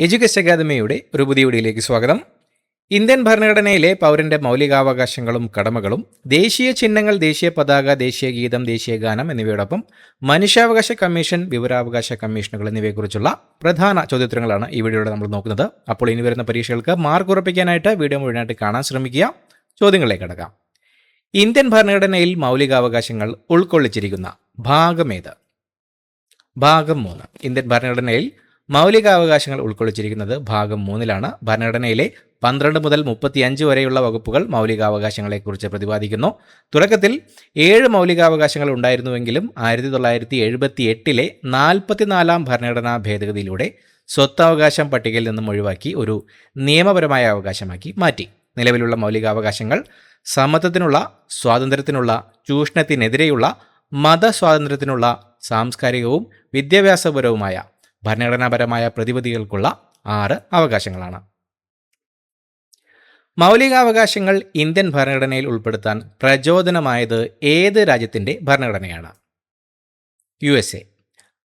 Education അക്കാദമിയുടെ ഒരു പുതിയ വീഡിയോയിലേക്ക് സ്വാഗതം. ഇന്ത്യൻ ഭരണഘടനയിലെ പൗരന്റെ മൗലികാവകാശങ്ങളും കടമകളും, ദേശീയ ചിഹ്നങ്ങൾ, ദേശീയ പതാക, ദേശീയ ഗീതം, ദേശീയ ഗാനം എന്നിവയോടൊപ്പം മനുഷ്യാവകാശ കമ്മീഷൻ, വിവരാവകാശ കമ്മീഷനുകൾ എന്നിവയെക്കുറിച്ചുള്ള പ്രധാന ചോദ്യോത്തരങ്ങളാണ് ഈ വീഡിയോയിൽ നമ്മൾ നോക്കുന്നത്. അപ്പോൾ ഇനി വരുന്ന പരീക്ഷകൾക്ക് മാർക്ക് ഉറപ്പിക്കാനായിട്ട് വീഡിയോ മുഴുവനായിട്ട് കാണാൻ ശ്രമിക്കുക. ചോദ്യങ്ങളിലേക്ക് കടക്കാം. ഇന്ത്യൻ ഭരണഘടനയിൽ മൗലികാവകാശങ്ങൾ ഉൾക്കൊള്ളിച്ചിരിക്കുന്ന ഭാഗമേത്? ഭാഗം 3. ഇന്ത്യൻ ഭരണഘടനയിൽ മൗലികാവകാശങ്ങൾ ഉൾക്കൊള്ളിച്ചിരിക്കുന്നത് ഭാഗം 3-ലാണ്. ഭരണഘടനയിലെ 12 മുതൽ 35 വരെയുള്ള വകുപ്പുകൾ മൗലികാവകാശങ്ങളെക്കുറിച്ച് പ്രതിപാദിക്കുന്നു. തുടക്കത്തിൽ 7 മൗലികാവകാശങ്ങൾ ഉണ്ടായിരുന്നുവെങ്കിലും 1978-ലെ 44-ാം ഭരണഘടനാ ഭേദഗതിയിലൂടെ സ്വത്തവകാശം പട്ടികയിൽ നിന്നും ഒഴിവാക്കി ഒരു നിയമപരമായ അവകാശമാക്കി മാറ്റി. നിലവിലുള്ള മൗലികാവകാശങ്ങൾ സമത്വത്തിനുള്ള, സ്വാതന്ത്ര്യത്തിനുള്ള, ചൂഷണത്തിനെതിരെയുള്ള, മതസ്വാതന്ത്ര്യത്തിനുള്ള, സാംസ്കാരികവും വിദ്യാഭ്യാസപരവുമായ, ഭരണഘടനാപരമായ പ്രതിവിധികൾക്കുള്ള 6 അവകാശങ്ങളാണ്. മൗലികാവകാശങ്ങൾ ഇന്ത്യൻ ഭരണഘടനയിൽ ഉൾപ്പെടുത്താൻ പ്രചോദനമായത് ഏത് രാജ്യത്തിൻ്റെ ഭരണഘടനയാണ്? USA.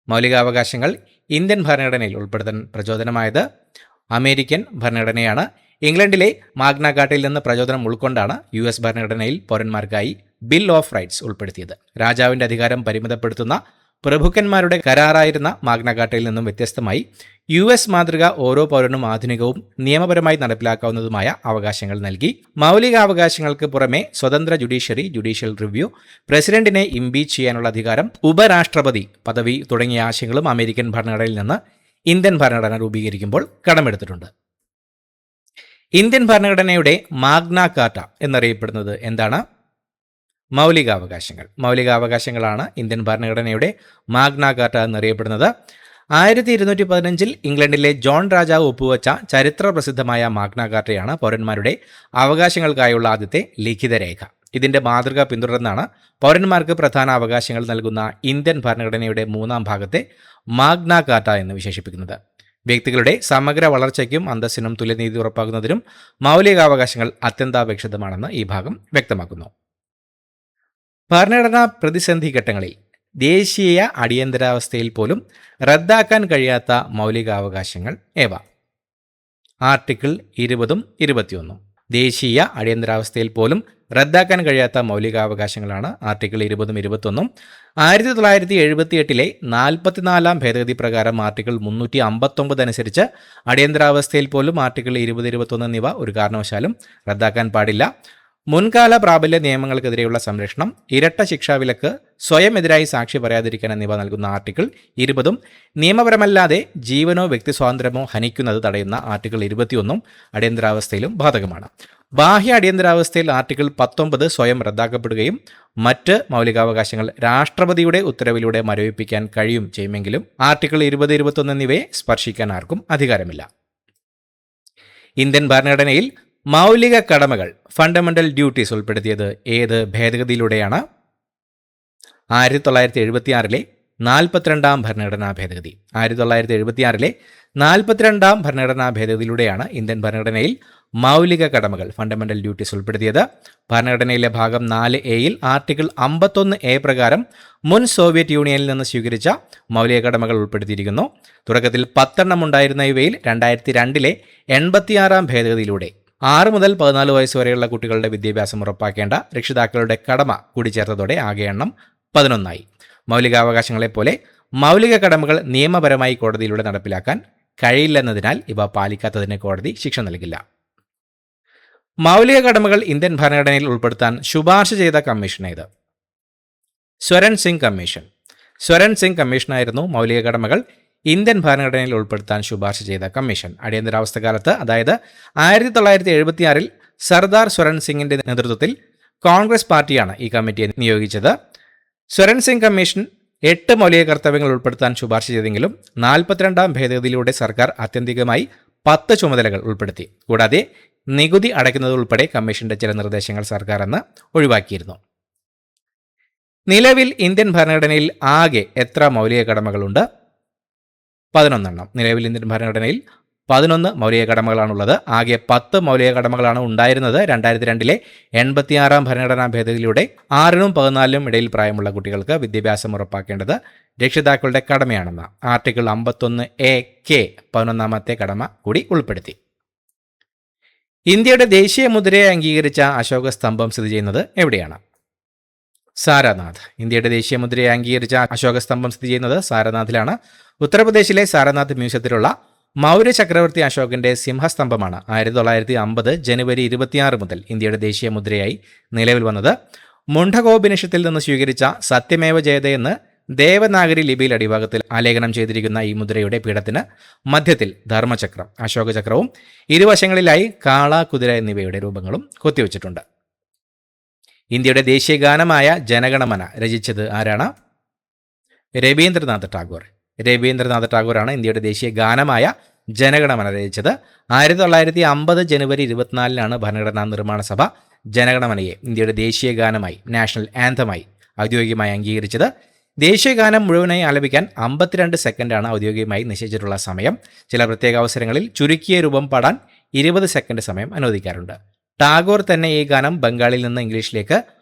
മൗലികാവകാശങ്ങൾ ഇന്ത്യൻ ഭരണഘടനയിൽ ഉൾപ്പെടുത്താൻ പ്രചോദനമായത് അമേരിക്കൻ ഭരണഘടനയാണ്. ഇംഗ്ലണ്ടിലെ മാഗ്ന കാർട്ടയിൽ നിന്ന് പ്രചോദനം ഉൾക്കൊണ്ടാണ് US ഭരണഘടനയിൽ പൗരന്മാർക്കായി ബിൽ ഓഫ് റൈറ്റ്സ് ഉൾപ്പെടുത്തിയത്. രാജാവിൻ്റെ അധികാരം പരിമിതപ്പെടുത്തുന്ന പ്രഭുക്കന്മാരുടെ കരാറായിരുന്ന മാഗ്ന കാർട്ടയിൽ നിന്നും വ്യത്യസ്തമായി US മാതൃക ഓരോ പൗരനും ആധുനികവും നിയമപരമായി നടപ്പിലാക്കാവുന്നതുമായ അവകാശങ്ങൾ നൽകി. മൗലികാവകാശങ്ങൾക്ക് പുറമെ സ്വതന്ത്ര ജുഡീഷ്യറി, ജുഡീഷ്യൽ റിവ്യൂ, പ്രസിഡന്റിനെ ഇംപീച്ച് ചെയ്യാനുള്ള അധികാരം, ഉപരാഷ്ട്രപതി പദവി തുടങ്ങിയ ആശയങ്ങളും അമേരിക്കൻ ഭരണഘടനയിൽ നിന്ന് ഇന്ത്യൻ ഭരണഘടന രൂപീകരിക്കുമ്പോൾ കടമെടുത്തിട്ടുണ്ട്. ഇന്ത്യൻ ഭരണഘടനയുടെ മാഗ്ന കാർട്ട എന്നറിയപ്പെടുന്നത് എന്താണ്? മൗലികാവകാശങ്ങൾ. മൗലികാവകാശങ്ങളാണ് ഇന്ത്യൻ ഭരണഘടനയുടെ മാഗ്ന കാർട്ട എന്നറിയപ്പെടുന്നത്. 1215 ഇംഗ്ലണ്ടിലെ ജോൺ രാജാവ് ഒപ്പുവെച്ച ചരിത്ര പ്രസിദ്ധമായ മാഗ്ന കാർട്ടയാണ് പൗരന്മാരുടെ അവകാശങ്ങൾക്കായുള്ള ആദ്യത്തെ ലിഖിത രേഖ. ഇതിൻ്റെ മാതൃക പിന്തുടർന്നാണ് പൗരന്മാർക്ക് പ്രധാന അവകാശങ്ങൾ നൽകുന്ന ഇന്ത്യൻ ഭരണഘടനയുടെ 3-ാം ഭാഗത്തെ മാഗ്ന കാർട്ട എന്ന് വിശേഷിപ്പിക്കുന്നത്. വ്യക്തികളുടെ സമഗ്ര വളർച്ചയ്ക്കും അന്തസ്സിനും തുല്യനീതി ഉറപ്പാക്കുന്നതിനും മൗലികാവകാശങ്ങൾ അത്യന്താപേക്ഷിതമാണെന്ന് ഈ ഭാഗം വ്യക്തമാക്കുന്നു. ഭരണഘടനാ പ്രതിസന്ധി ഘട്ടങ്ങളിൽ ദേശീയ അടിയന്തരാവസ്ഥയിൽ പോലും റദ്ദാക്കാൻ കഴിയാത്ത മൗലികാവകാശങ്ങൾ ഏവ? ആർട്ടിക്കിൾ 20-ഉം 21-ഉം. ദേശീയ അടിയന്തരാവസ്ഥയിൽ പോലും റദ്ദാക്കാൻ കഴിയാത്ത മൗലികാവകാശങ്ങളാണ് ആർട്ടിക്കിൾ 20-ഉം 21-ഉം. 1978-ലെ 44-ാം ഭേദഗതി പ്രകാരം ആർട്ടിക്കിൾ 359 അനുസരിച്ച് അടിയന്തരാവസ്ഥയിൽ പോലും ആർട്ടിക്കിൾ 20, 21 എന്നിവ ഒരു കാരണവശാലും റദ്ദാക്കാൻ പാടില്ല. മുൻകാല പ്രാബല്യ നിയമങ്ങൾക്കെതിരെയുള്ള സംരക്ഷണം, ഇരട്ട ശിക്ഷാവിലക്ക്, സ്വയം എതിരായി സാക്ഷി പറയാതിരിക്കാൻ എന്നിവ നൽകുന്ന ആർട്ടിക്കിൾ 20-ഉം നിയമപരമല്ലാതെ ജീവനോ വ്യക്തി സ്വാതന്ത്ര്യമോ ഹനിക്കുന്നത് തടയുന്ന ആർട്ടിക്കിൾ 21-ഉം അടിയന്തരാവസ്ഥയിലും ബാധകമാണ്. ബാഹ്യ അടിയന്തരാവസ്ഥയിൽ ആർട്ടിക്കിൾ 19 സ്വയം റദ്ദാക്കപ്പെടുകയും മറ്റ് മൗലികാവകാശങ്ങൾ രാഷ്ട്രപതിയുടെ ഉത്തരവിലൂടെ മരവിപ്പിക്കാൻ കഴിയും ചെയ്യുമെങ്കിലും ആർട്ടിക്കിൾ 20, 21 എന്നിവയെ സ്പർശിക്കാൻ ആർക്കും അധികാരമില്ല. ഇന്ത്യൻ ഭരണഘടനയിൽ മൗലിക കടമകൾ, ഫണ്ടമെന്റൽ ഡ്യൂട്ടീസ് ഉൾപ്പെടുത്തിയത് ഏത് ഭേദഗതിയിലൂടെയാണ്? 1976-ലെ 42-ാം ഭരണഘടനാ ഭേദഗതി. 1976-ലെ 42-ാം ഭരണഘടനാ ഭേദഗതിയിലൂടെയാണ് ഇന്ത്യൻ ഭരണഘടനയിൽ മൗലിക കടമകൾ, ഫണ്ടമെന്റൽ ഡ്യൂട്ടീസ് ഉൾപ്പെടുത്തിയത്. ഭരണഘടനയിലെ ഭാഗം 4A-യിൽ ആർട്ടിക്കിൾ 51A പ്രകാരം മുൻ സോവിയറ്റ് യൂണിയനിൽ നിന്ന് സ്വീകരിച്ച മൗലിക കടമകൾ ഉൾപ്പെടുത്തിയിരിക്കുന്നു. തുടക്കത്തിൽ 10 എണ്ണം ഉണ്ടായിരുന്ന ഇവയിൽ 2002-ലെ 86-ാം ഭേദഗതിയിലൂടെ 6 മുതൽ 14 വയസ്സ് വരെയുള്ള കുട്ടികളുടെ വിദ്യാഭ്യാസം ഉറപ്പാക്കേണ്ട രക്ഷിതാക്കളുടെ കടമ കൂടിച്ചേർത്തതോടെ ആകെ എണ്ണം 11ആയി. മൗലികാവകാശങ്ങളെപ്പോലെ മൗലിക കടമകൾ നിയമപരമായി കോടതിയിലൂടെ നടപ്പിലാക്കാൻ കഴിയില്ലെന്നതിനാൽ ഇവ പാലിക്കാത്തതിന് കോടതി ശിക്ഷ നൽകില്ല. മൗലിക കടമകൾ ഇന്ത്യൻ ഭരണഘടനയിൽ ഉൾപ്പെടുത്താൻ ശുപാർശ ചെയ്ത കമ്മീഷൻ ഏത്? സ്വരൺ സിംഗ് കമ്മീഷൻ. സ്വരൺ സിംഗ് കമ്മീഷനായിരുന്നു മൗലിക കടമകൾ ഇന്ത്യൻ ഭരണഘടനയിൽ ഉൾപ്പെടുത്താൻ ശുപാർശ ചെയ്ത കമ്മീഷൻ. അടിയന്തരാവസ്ഥ കാലത്ത്, അതായത് 1976-ൽ സർദാർ സ്വരൺ സിംഗിന്റെ നേതൃത്വത്തിൽ കോൺഗ്രസ് പാർട്ടിയാണ് ഈ കമ്മിറ്റിയെ നിയോഗിച്ചത്. സ്വരൺ സിംഗ് കമ്മീഷൻ 8 മൗലിക കർത്തവ്യങ്ങൾ ഉൾപ്പെടുത്താൻ ശുപാർശ ചെയ്തെങ്കിലും 42-ാം ഭേദഗതിയിലൂടെ സർക്കാർ ആത്യന്തികമായി 10 ചുമതലകൾ ഉൾപ്പെടുത്തി. കൂടാതെ നികുതി അടയ്ക്കുന്നതുൾപ്പെടെ കമ്മീഷന്റെ ചില നിർദ്ദേശങ്ങൾ സർക്കാർ അന്ന് ഒഴിവാക്കിയിരുന്നു. നിലവിൽ ഇന്ത്യൻ ഭരണഘടനയിൽ ആകെ എത്ര മൗലിക കടമകളുണ്ട്? 11 എണ്ണം. നിലവിൽ ഇന്ത്യൻ ഭരണഘടനയിൽ 11 മൗലിക കടമകളാണുള്ളത്. ആകെ 10 മൗലിക കടമകളാണ് ഉണ്ടായിരുന്നത്. 2002 86 ഭരണഘടനാ ഭേദഗതിയിലൂടെ 6നും 14നും ഇടയിൽ പ്രായമുള്ള കുട്ടികൾക്ക് വിദ്യാഭ്യാസം ഉറപ്പാക്കേണ്ടത് രക്ഷിതാക്കളുടെ കടമയാണെന്ന് ആർട്ടിക്കിൾ 51A(k) 11ാമത്തെ കടമ കൂടി ഉൾപ്പെടുത്തി. ഇന്ത്യയുടെ ദേശീയ മുദ്രയെ അംഗീകരിച്ച അശോക സ്തംഭം സ്ഥിതി ചെയ്യുന്നത് എവിടെയാണ്? സാരനാഥ്. ഇന്ത്യയുടെ ദേശീയ മുദ്രയെ അംഗീകരിച്ച അശോക സ്തംഭം സ്ഥിതി ചെയ്യുന്നത് സാരനാഥിലാണ്. ഉത്തർപ്രദേശിലെ സാരനാഥ് മ്യൂസിയത്തിലുള്ള മൗര്യ ചക്രവർത്തി അശോകന്റെ സിംഹസ്തംഭമാണ് 1950 ജനുവരി 26 മുതൽ ഇന്ത്യയുടെ ദേശീയ മുദ്രയായി നിലവിൽ വന്നത്. മുണ്ഡകോപനിഷത്തിൽ നിന്ന് സ്വീകരിച്ച സത്യമേവ ജയതേ എന്ന് ദേവനാഗരി ലിപിയിൽ അടിഭാഗത്തിൽ ആലേഖനം ചെയ്തിരിക്കുന്ന ഈ മുദ്രയുടെ പീഠത്തിന് മധ്യത്തിൽ ധർമ്മചക്രം, അശോകചക്രവും ഇരുവശങ്ങളിലായി കാള, കുതിര എന്നിവയുടെ രൂപങ്ങളും കൊത്തിവെച്ചിട്ടുണ്ട്. ഇന്ത്യയുടെ ദേശീയ ഗാനമായ ജനഗണമന രചിച്ചത് ആരാണ്? രവീന്ദ്രനാഥ് ടാഗോർ. രവീന്ദ്രനാഥ് ടാഗോറാണ് ഇന്ത്യയുടെ ദേശീയ ഗാനമായ ജനഗണമന രചിച്ചത്. 1950 ജനുവരി 24 ഭരണഘടനാ നിർമ്മാണ സഭ ജനഗണമനയെ ഇന്ത്യയുടെ ദേശീയ ഗാനമായി, നാഷണൽ ആന്തമായി ഔദ്യോഗികമായി അംഗീകരിച്ചത്. ദേശീയ ഗാനം മുഴുവനായി ആലപിക്കാൻ 52 സെക്കൻഡാണ് ഔദ്യോഗികമായി നിശ്ചയിച്ചിട്ടുള്ള സമയം. ചില പ്രത്യേക അവസരങ്ങളിൽ ചുരുക്കിയ രൂപം പാടാൻ 20 സെക്കൻഡ് സമയം അനുവദിക്കാറുണ്ട്. ടാഗോർ തന്നെ ഈ ഗാനം ബംഗാളിൽ നിന്ന് ഇംഗ്ലീഷിലേക്ക്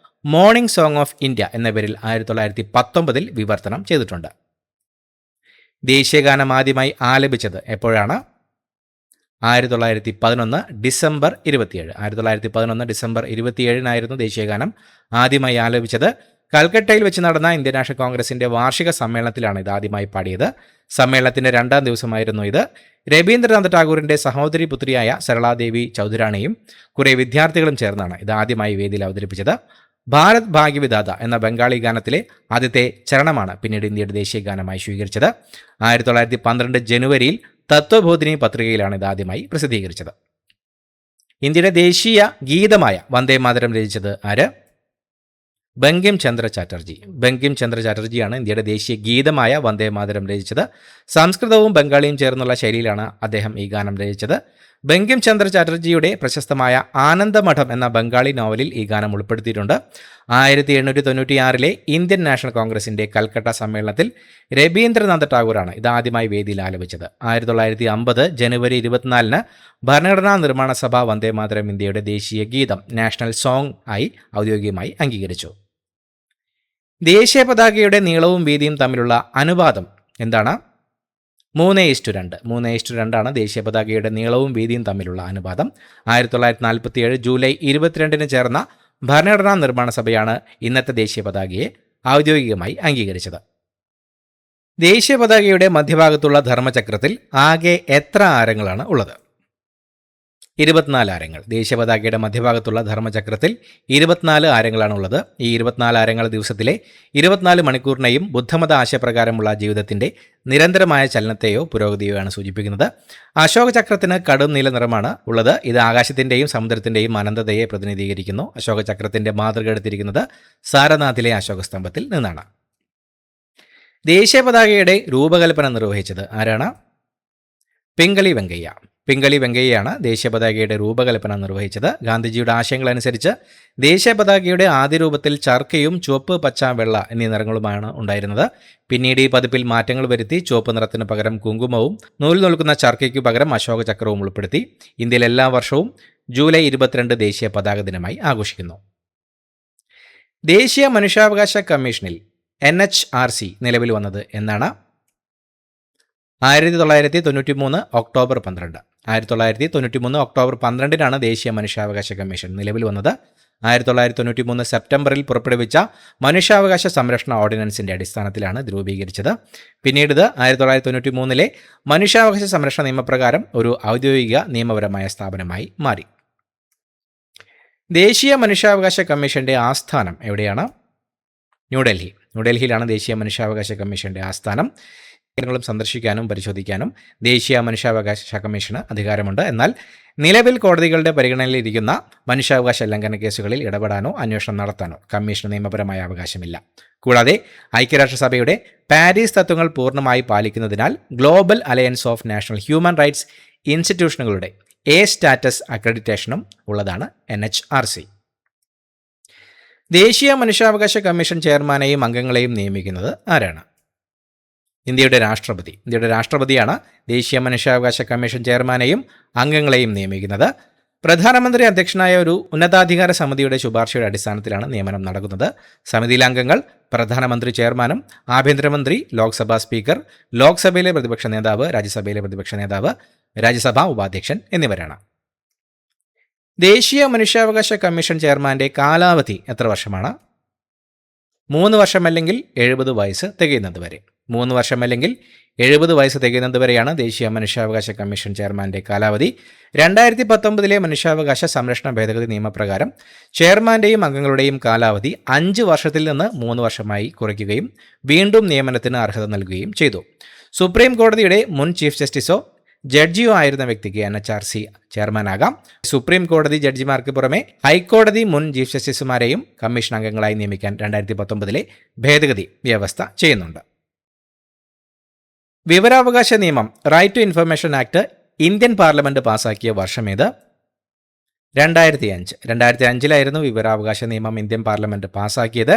മോർണിംഗ് സോങ് ഓഫ് ഇന്ത്യ എന്ന പേരിൽ 1919 വിവർത്തനം ചെയ്തിട്ടുണ്ട്. ദേശീയഗാനം ആദ്യമായി ആലപിച്ചത് എപ്പോഴാണ്? 1911 ഡിസംബർ 27. 1911 ഡിസംബർ 27 ദേശീയഗാനം ആദ്യമായി ആലപിച്ചത്. കൽക്കട്ടയിൽ വെച്ച് നടന്ന ഇന്ത്യൻ നാഷണൽ കോൺഗ്രസിന്റെ വാർഷിക സമ്മേളനത്തിലാണ് ഇത് ആദ്യമായി പാടിയത്. സമ്മേളനത്തിന്റെ 2ാം ദിവസമായിരുന്നു ഇത്. രവീന്ദ്രനാഥ് ടാഗോറിന്റെ സഹോദരി പുത്രിയായ സരളാദേവി ചൗധരാണിയും കുറേ വിദ്യാർത്ഥികളും ചേർന്നാണ് ഇത് ആദ്യമായി വേദിയിൽ അവതരിപ്പിച്ചത്. ഭാരത് ഭാഗ്യവിധാത എന്ന ബംഗാളി ഗാനത്തിലെ ആദ്യത്തെ ചരണമാണ് പിന്നീട് ഇന്ത്യയുടെ ദേശീയ ഗാനമായി സ്വീകരിച്ചത്. 1912 ജനുവരിയിൽ തത്വബോധിനി പത്രികയിലാണ് ഇത് ആദ്യമായി പ്രസിദ്ധീകരിച്ചത്. ഇന്ത്യയുടെ ദേശീയ ഗീതമായ വന്ദേ മാതരം രചിച്ചത് ആര്? ബങ്കിം ചന്ദ്ര ചാറ്റർജി. ബങ്കിം ചന്ദ്ര ചാറ്റർജിയാണ് ഇന്ത്യയുടെ ദേശീയ ഗീതമായ വന്ദേ മാതരം രചിച്ചത്. സംസ്കൃതവും ബംഗാളിയും ചേർന്നുള്ള ശൈലിയിലാണ് അദ്ദേഹം ഈ ഗാനം രചിച്ചത്. ബങ്കിം ചന്ദ്ര ചാറ്റർജിയുടെ പ്രശസ്തമായ ആനന്ദമഠം എന്ന ബംഗാളി നോവലിൽ ഈ ഗാനം ഉൾപ്പെടുത്തിയിട്ടുണ്ട്. 1896 ഇന്ത്യൻ നാഷണൽ കോൺഗ്രസിന്റെ കൽക്കട്ട സമ്മേളനത്തിൽ രവീന്ദ്രനാഥ് ടാഗോറാണ് ഇത് ആദ്യമായി വേദിയിൽ ആലപിച്ചത്. 1950 ജനുവരി 24 ഭരണഘടനാ നിർമ്മാണ സഭ വന്ദേ മാതരം ഇന്ത്യയുടെ ദേശീയ ഗീതം, നാഷണൽ സോങ് ആയി ഔദ്യോഗികമായി അംഗീകരിച്ചു. ദേശീയ പതാകയുടെ നീളവും വീതിയും തമ്മിലുള്ള അനുപാതം എന്താണ്? 3:2. 3:2 ദേശീയ പതാകയുടെ നീളവും വീതിയും തമ്മിലുള്ള അനുപാതം. 1947 ജൂലൈ 22 ചേർന്ന ഭരണഘടനാ നിർമ്മാണ സഭയാണ് ഇന്നത്തെ ദേശീയ പതാകയെ ഔദ്യോഗികമായി അംഗീകരിച്ചത്. ദേശീയ പതാകയുടെ മധ്യഭാഗത്തുള്ള ധർമ്മചക്രത്തിൽ ആകെ എത്ര ആരങ്ങളാണ് ഉള്ളത്? 24 ആരങ്ങൾ. ദേശീയ പതാകയുടെ മധ്യഭാഗത്തുള്ള ധർമ്മചക്രത്തിൽ 24 ആരങ്ങളാണ് ഉള്ളത്. ഈ 24 ആരങ്ങൾ ദിവസത്തിലെ 24 മണിക്കൂറിനെയും ബുദ്ധമത ആശയപ്രകാരമുള്ള ജീവിതത്തിന്റെ നിരന്തരമായ ചലനത്തെയോ പുരോഗതിയോ ആണ് സൂചിപ്പിക്കുന്നത്. അശോക ചക്രത്തിന് കടും നീല നിറമാണ് ഉള്ളത്. ഇത് ആകാശത്തിന്റെയും സമുദ്രത്തിന്റെയും അനന്തതയെ പ്രതിനിധീകരിക്കുന്നു. അശോക ചക്രത്തിന്റെ മാതൃക എടുത്തിരിക്കുന്നത് സാരനാഥിലെ അശോക സ്തംഭത്തിൽ നിന്നാണ്. ദേശീയ പതാകയുടെ രൂപകൽപ്പന നിർവഹിച്ചത് ആരാണ്? പിംഗളി വെങ്കയ്യ. പിംഗളി വെങ്കയ്യയാണ് ദേശീയ പതാകയുടെ രൂപകൽപ്പന നിർവഹിച്ചത്. ഗാന്ധിജിയുടെ ആശയങ്ങളനുസരിച്ച് ദേശീയ പതാകയുടെ ആദ്യ രൂപത്തിൽ ചർക്കയും ചുവപ്പ്, പച്ച, വെള്ള എന്നീ നിറങ്ങളുമാണ് ഉണ്ടായിരുന്നത്. പിന്നീട് ഈ പതിപ്പിൽ മാറ്റങ്ങൾ വരുത്തി ചുവപ്പ് നിറത്തിന് പകരം കുങ്കുമവും നൂൽ നിൽക്കുന്ന ചർക്കയ്ക്കു പകരം അശോക ചക്രവും ഉൾപ്പെടുത്തി. ഇന്ത്യയിൽ എല്ലാ വർഷവും ജൂലൈ 22 ദേശീയ പതാക ദിനമായി ആഘോഷിക്കുന്നു. ദേശീയ മനുഷ്യാവകാശ കമ്മീഷനിൽ NHRC നിലവിൽ വന്നത് എന്നാണ്? 1993 ഒക്ടോബർ 12. 1993 ഒക്ടോബർ 12 ദേശീയ മനുഷ്യാവകാശ കമ്മീഷൻ നിലവിൽ വന്നത്. 1993 സെപ്റ്റംബറിൽ പുറപ്പെടുവിച്ച മനുഷ്യാവകാശ സംരക്ഷണ ഓർഡിനൻസിന്റെ അടിസ്ഥാനത്തിലാണ് ഇത് രൂപീകരിച്ചത്. പിന്നീട് ഇത് 1993 മനുഷ്യാവകാശ സംരക്ഷണ നിയമപ്രകാരം ഒരു ഔദ്യോഗിക നിയമപരമായ സ്ഥാപനമായി മാറി. ദേശീയ മനുഷ്യാവകാശ കമ്മീഷന്റെ ആസ്ഥാനം എവിടെയാണ്? ന്യൂഡൽഹി. ന്യൂഡൽഹിയിലാണ് ദേശീയ മനുഷ്യാവകാശ കമ്മീഷന്റെ ആസ്ഥാനം. ങ്ങളും സന്ദർശിക്കാനും പരിശോധിക്കാനും ദേശീയ മനുഷ്യാവകാശ കമ്മീഷന് അധികാരമുണ്ട്. എന്നാൽ നിലവിൽ കോടതികളുടെ പരിഗണനയിലിരിക്കുന്ന മനുഷ്യാവകാശ ലംഘന കേസുകളിൽ ഇടപെടാനോ അന്വേഷണം നടത്താനോ കമ്മീഷന് നിയമപരമായ അവകാശമില്ല. കൂടാതെ ഐക്യരാഷ്ട്രസഭയുടെ പാരീസ് തത്വങ്ങൾ പൂർണ്ണമായി പാലിക്കുന്നതിനാൽ global alliance of national human rights ഇൻസ്റ്റിറ്റ്യൂഷനുകളുടെ A സ്റ്റാറ്റസ് അക്രഡിറ്റേഷനും ഉള്ളതാണ് NHRC. ദേശീയ മനുഷ്യാവകാശ കമ്മീഷൻ ചെയർമാനെയും അംഗങ്ങളെയും നിയമിക്കുന്നത് ആരാണ്? ഇന്ത്യയുടെ രാഷ്ട്രപതിയാണ് ദേശീയ മനുഷ്യാവകാശ കമ്മീഷൻ ചെയർമാനെയും അംഗങ്ങളെയും നിയമിക്കുന്നത്. പ്രധാനമന്ത്രി അധ്യക്ഷനായ ഒരു ഉന്നതാധികാര സമിതിയുടെ ശുപാർശയുടെ അടിസ്ഥാനത്തിലാണ് നിയമനം നടക്കുന്നത്. സമിതിയിലെ അംഗങ്ങൾ പ്രധാനമന്ത്രി ചെയർമാനും ആഭ്യന്തരമന്ത്രി, ലോക്സഭാ സ്പീക്കർ, ലോക്സഭയിലെ പ്രതിപക്ഷ നേതാവ്, രാജ്യസഭയിലെ പ്രതിപക്ഷ നേതാവ്, രാജ്യസഭാ ഉപാധ്യക്ഷൻ എന്നിവരാണ്. ദേശീയ മനുഷ്യാവകാശ കമ്മീഷൻ ചെയർമാന്റെ കാലാവധി എത്ര വർഷമാണ്? 3 വർഷം അല്ലെങ്കിൽ 70 വയസ്സ് തികയുന്നത് വരെ. 3 വർഷം അല്ലെങ്കിൽ 70 വയസ്സ് തികയുന്നത് വരെയാണ് ദേശീയ മനുഷ്യാവകാശ കമ്മീഷൻ ചെയർമാന്റെ കാലാവധി. 2019 മനുഷ്യാവകാശ സംരക്ഷണ ഭേദഗതി നിയമപ്രകാരം ചെയർമാന്റെയും അംഗങ്ങളുടെയും കാലാവധി 5 വർഷത്തിൽ നിന്ന് 3 വർഷമായി കുറയ്ക്കുകയും വീണ്ടും നിയമനത്തിന് അർഹത നൽകുകയും ചെയ്തു. സുപ്രീം കോടതിയുടെ മുൻ ചീഫ് ജസ്റ്റിസോ ജഡ്ജിയോ ആയിരുന്ന വ്യക്തിക്ക് NHRC ചെയർമാനാകാം. സുപ്രീം കോടതി ജഡ്ജിമാർക്ക് പുറമെ ഹൈക്കോടതി മുൻ ചീഫ് ജസ്റ്റിസുമാരെയും കമ്മീഷൻ അംഗങ്ങളായി നിയമിക്കാൻ 2019 ഭേദഗതി വ്യവസ്ഥ ചെയ്യുന്നുണ്ട്. വിവരാവകാശ നിയമം right to information act Indian parliament പാസാക്കിയ വർഷമേത്? 2005. 2005 വിവരാവകാശ നിയമം ഇന്ത്യൻ പാർലമെന്റ് പാസാക്കിയത്.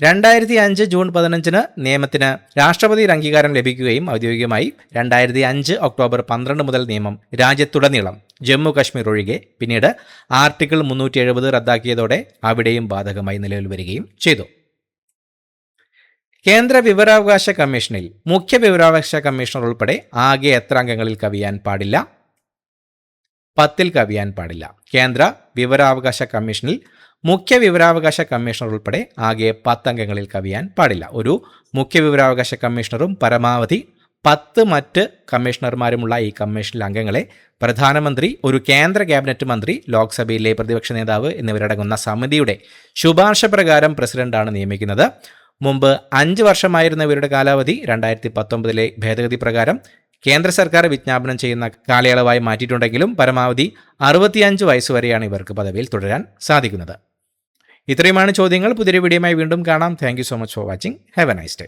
2005 ജൂൺ 15 നിയമത്തിന് രാഷ്ട്രപതിയുടെ അംഗീകാരം ലഭിക്കുകയും ഔദ്യോഗികമായി 2005 ഒക്ടോബർ 12 മുതൽ നിയമം രാജ്യത്തുടനീളം ജമ്മു കശ്മീർ ഒഴികെ പിന്നീട് ആർട്ടിക്കിൾ 370 റദ്ദാക്കിയതോടെ അവിടെയും ബാധകമായി നിലവിൽ വരികയും ചെയ്തു. കേന്ദ്ര വിവരാവകാശ കമ്മീഷനിൽ മുഖ്യ വിവരാവകാശ കമ്മീഷണർ ഉൾപ്പെടെ ആകെ എത്ര അംഗങ്ങളിൽ കവിയാൻ പാടില്ല? 10 കവിയാൻ പാടില്ല. കേന്ദ്ര വിവരാവകാശ കമ്മീഷനിൽ മുഖ്യ വിവരാവകാശ കമ്മീഷണർ ഉൾപ്പെടെ ആകെ 10 അംഗങ്ങളിൽ കവിയാൻ പാടില്ല. ഒരു മുഖ്യ വിവരാവകാശ കമ്മീഷണറും പരമാവധി 10 മറ്റ് കമ്മീഷണർമാരുമുള്ള ഈ കമ്മീഷനിലെ അംഗങ്ങളെ പ്രധാനമന്ത്രി, ഒരു കേന്ദ്ര ക്യാബിനറ്റ് മന്ത്രി, ലോക്സഭയിലെ പ്രതിപക്ഷ നേതാവ് എന്നിവരടങ്ങുന്ന സമിതിയുടെ ശുപാർശ പ്രകാരം പ്രസിഡന്റാണ് നിയമിക്കുന്നത്. മുമ്പ് 5 വർഷമായിരുന്ന ഇവരുടെ കാലാവധി 2019 ഭേദഗതി പ്രകാരം കേന്ദ്ര സർക്കാർ വിജ്ഞാപനം ചെയ്യുന്ന കാലയളവായി മാറ്റിയിട്ടുണ്ടെങ്കിലും പരമാവധി 65 വയസ്സുവരെയാണ് ഇവർക്ക് പദവിയിൽ തുടരാൻ സാധിക്കുന്നത്. ഇത്രയുമാണ് ചോദ്യങ്ങൾ. പുതിയൊരു വീഡിയോയുമായി വീണ്ടും കാണാം. Thank you so much for watching. Have A nice day.